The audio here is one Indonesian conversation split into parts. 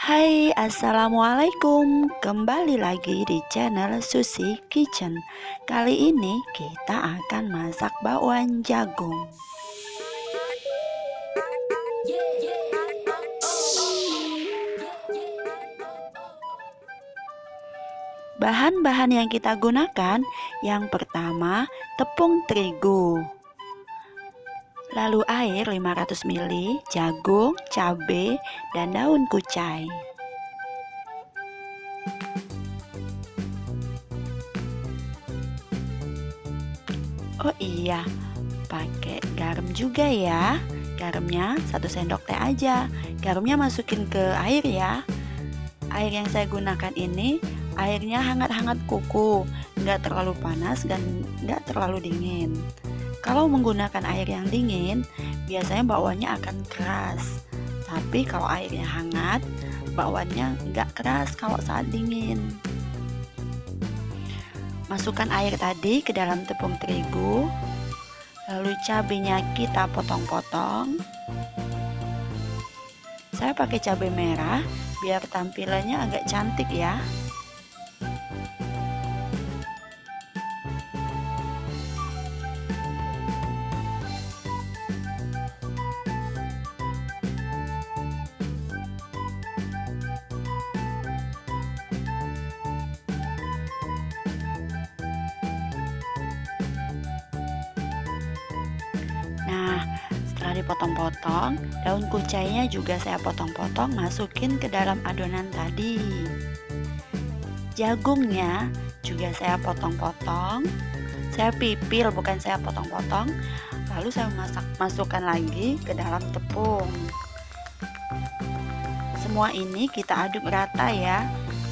Hai, assalamualaikum. Kembali lagi di channel Susi Kitchen. Kali ini kita akan masak bakwan jagung. Bahan-bahan yang kita gunakan, yang pertama tepung terigu, lalu air 500 ml, jagung, cabai, dan daun kucai. Oh iya, pakai garam juga ya. Garamnya 1 sendok teh aja. Garamnya masukin ke air ya. Air yang saya gunakan ini airnya hangat-hangat kuku, nggak terlalu panas dan nggak terlalu dingin. Kalau menggunakan air yang dingin, biasanya bakwannya akan keras. Tapi kalau airnya hangat, bakwannya nggak keras kalau saat dingin. Masukkan air tadi ke dalam tepung terigu, lalu cabenya kita potong-potong. Saya pakai cabai merah biar tampilannya agak cantik ya. Nah, setelah dipotong-potong, daun kucainya juga saya potong-potong, masukin ke dalam adonan tadi. Jagungnya juga saya potong-potong, saya pipil bukan saya potong-potong, lalu saya masukkan lagi ke dalam tepung. Semua ini kita aduk rata ya.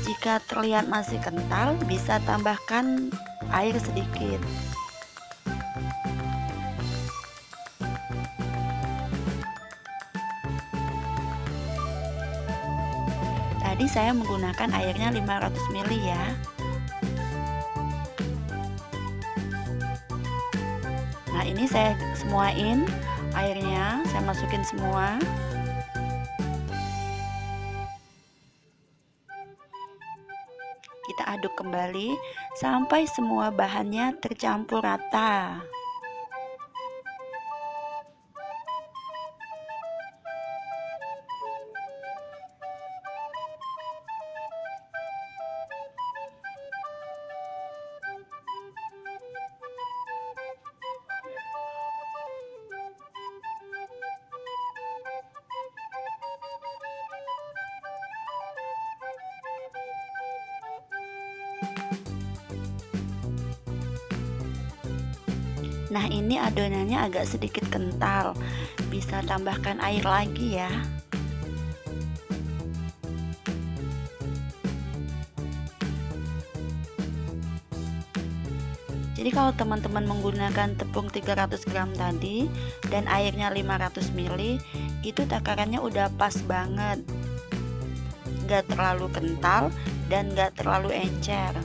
Jika terlihat masih kental, bisa tambahkan air sedikit. Tadi saya menggunakan airnya 500 ml ya. Nah, ini saya semuain airnya, saya masukin semua. Kita aduk kembali sampai semua bahannya tercampur rata. Nah, ini adonannya agak sedikit kental, bisa tambahkan air lagi ya. Jadi kalau teman-teman menggunakan tepung 300 gram tadi dan airnya 500 ml, itu takarannya udah pas banget, nggak terlalu kental dan nggak terlalu encer.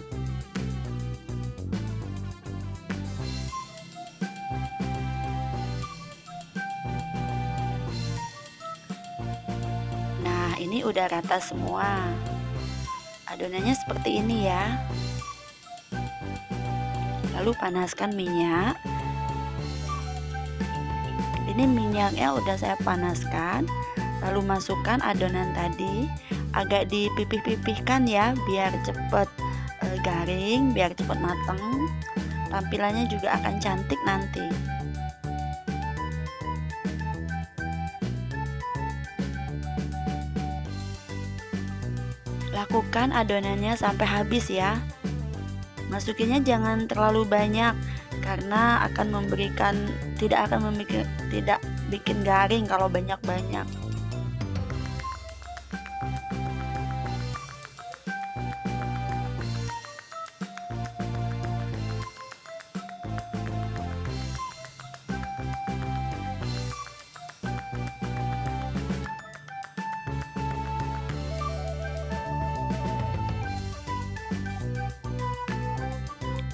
Nah, ini udah rata semua. Adonannya seperti ini ya. Lalu panaskan minyak. Ini minyaknya udah saya panaskan. Lalu masukkan adonan tadi. Agak dipipih-pipihkan ya, biar cepet garing, biar cepet mateng. Tampilannya juga akan cantik nanti. Lakukan adonannya sampai habis ya. Masukinnya jangan terlalu banyak karena tidak bikin garing kalau banyak-banyak.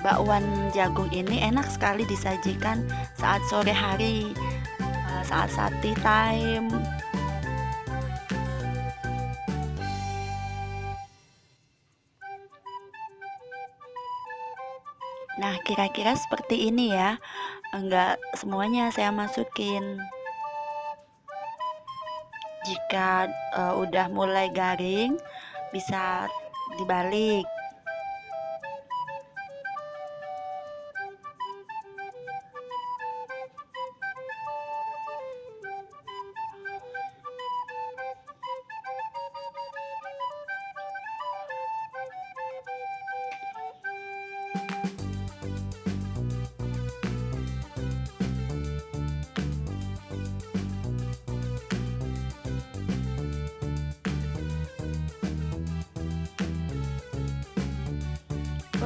Bakwan jagung ini enak sekali disajikan saat sore hari, saat tea time. Nah, kira-kira seperti ini ya. Enggak semuanya saya masukin. Jika udah mulai garing, bisa dibalik.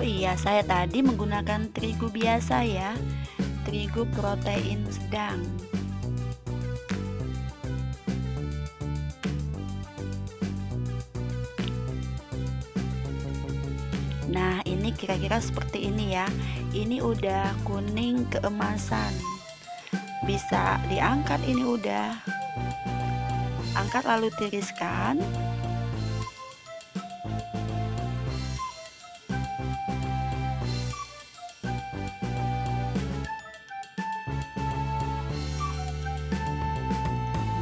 Oh iya, saya tadi menggunakan terigu biasa ya, terigu protein sedang. Nah, ini kira-kira seperti ini ya. Ini udah kuning keemasan. Bisa diangkat, ini udah. Angkat lalu tiriskan.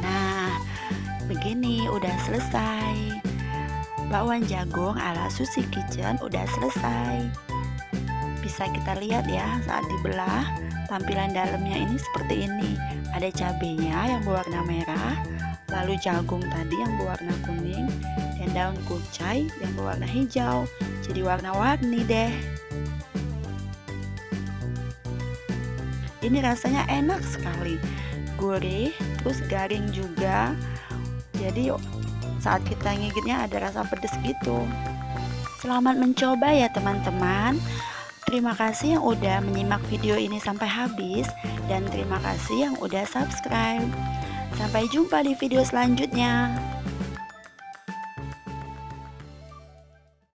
Nah, begini udah selesai. Bakwan jagung ala Susi Kitchen udah selesai. Bisa kita lihat ya saat dibelah, tampilan dalamnya ini seperti ini. Ada cabenya yang berwarna merah, lalu jagung tadi yang berwarna kuning, dan daun kucai yang berwarna hijau. Jadi warna-warni deh. Ini rasanya enak sekali, gurih, terus garing juga. Jadi saat kita ngigitnya ada rasa pedas gitu. Selamat mencoba ya teman-teman. Terima kasih yang udah menyimak video ini sampai habis, dan terima kasih yang udah subscribe. Sampai jumpa di video selanjutnya.